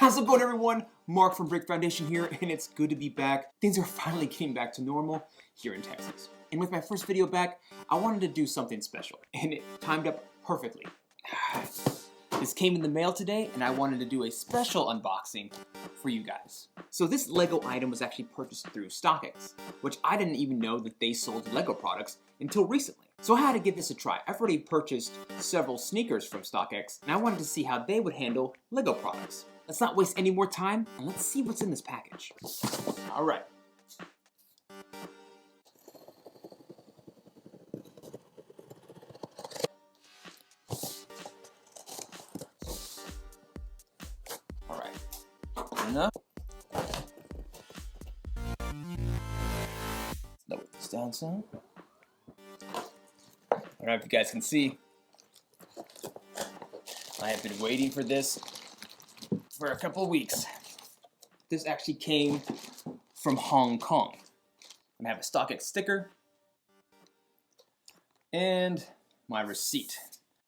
How's it going, everyone? Mark from Brick Foundation here, and it's good to be back. Things are finally getting back to normal here in Texas. And with my first video back, I wanted to do something special, and it timed up perfectly. This came in the mail today, and I wanted to do a special unboxing for you guys. So this Lego item was actually purchased through StockX, which I didn't even know that they sold Lego products until recently. So I had to give this a try. I've already purchased several sneakers from StockX, and I wanted to see how they would handle Lego products. Let's not waste any more time, and let's see what's in this package. All right. All right. Enough. Let's lower this down some. I don't know if you guys can see. I have been waiting for this for a couple of weeks. This actually came from Hong Kong. I have a StockX sticker and my receipt.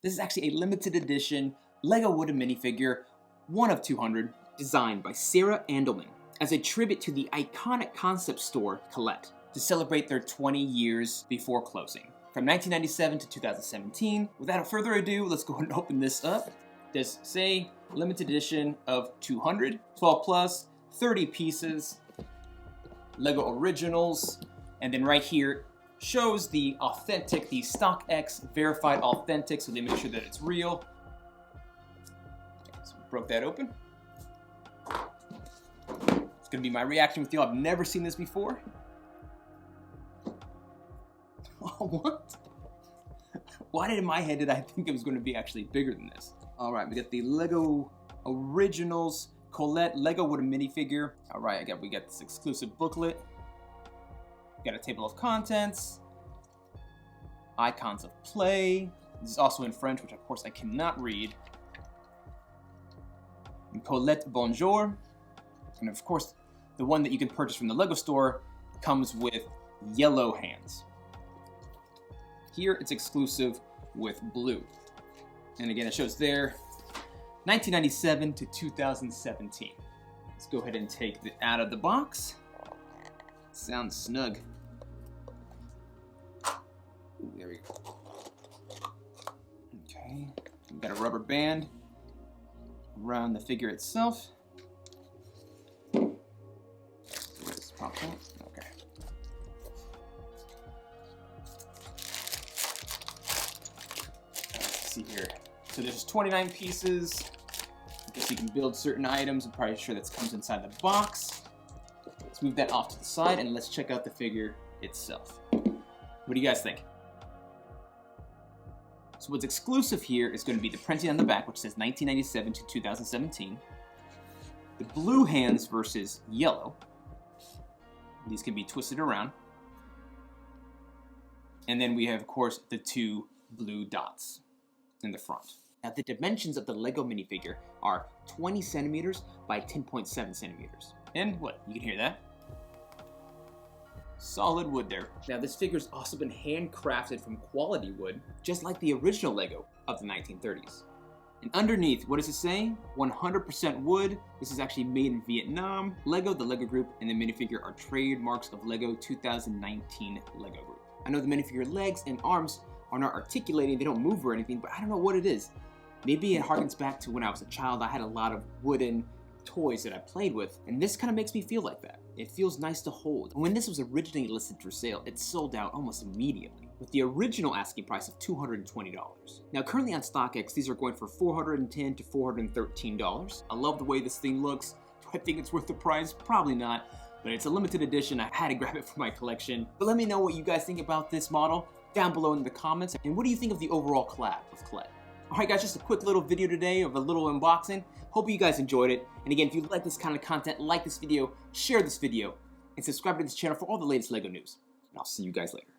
This is actually a limited edition Lego wooden minifigure, one of 200, designed by Sarah Andelman as a tribute to the iconic concept store Colette to celebrate their 20 years before closing. From 1997 to 2017. Without further ado, let's go ahead and open this up. Does say limited edition of 200, 12 plus, 30 pieces, Lego originals, and then right here shows the authentic, the StockX verified authentic, so they make sure that it's real. Okay, so we broke that open. It's gonna be my reaction with you. I've never seen this before. Oh, what? Why in my head did I think it was going to be actually bigger than this? All right, we got the Lego Originals Colette Lego wooden minifigure. All right, we got this exclusive booklet. We got a table of contents, icons of play. This is also in French, which of course I cannot read. And Colette Bonjour. And of course, the one that you can purchase from the Lego store comes with yellow hands. Here it's exclusive with blue. And again, it shows there 1997 to 2017. Let's go ahead and take it out of the box. Sounds snug. Ooh, there we go. Okay, we've got a rubber band around the figure itself. Let's pop that. Okay. See here. So there's 29 pieces. I guess you can build certain items. I'm probably sure that comes inside the box. Let's move that off to the side and let's check out the figure itself. What do you guys think? So what's exclusive here is going to be the printing on the back, which says 1997 to 2017. The blue hands versus yellow. These can be twisted around. And then we have, of course, the two blue dots in the front. Now the dimensions of the Lego minifigure are 20 centimeters by 10.7 centimeters. And what, you can hear that? Solid wood there. Now this figure's also been handcrafted from quality wood, just like the original Lego of the 1930s. And underneath, what does it say? 100% wood. This is actually made in Vietnam. Lego, the Lego Group, and the minifigure are trademarks of Lego 2019 Lego Group. I know the minifigure legs and arms are not articulating, they don't move or anything, but I don't know what it is. Maybe it harkens back to when I was a child. I had a lot of wooden toys that I played with, and this kind of makes me feel like that. It feels nice to hold. When this was originally listed for sale, it sold out almost immediately, with the original asking price of $220. Now currently on StockX, these are going for $410 to $413. I love the way this thing looks. Do I think it's worth the price? Probably not, but it's a limited edition. I had to grab it for my collection. But let me know what you guys think about this model down below in the comments, and what do you think of the overall collab with Colette? Alright guys, just a quick little video today of a little unboxing. Hope you guys enjoyed it, and again, if you like this kind of content, like this video, share this video, and subscribe to this channel for all the latest Lego news. And I'll see you guys later.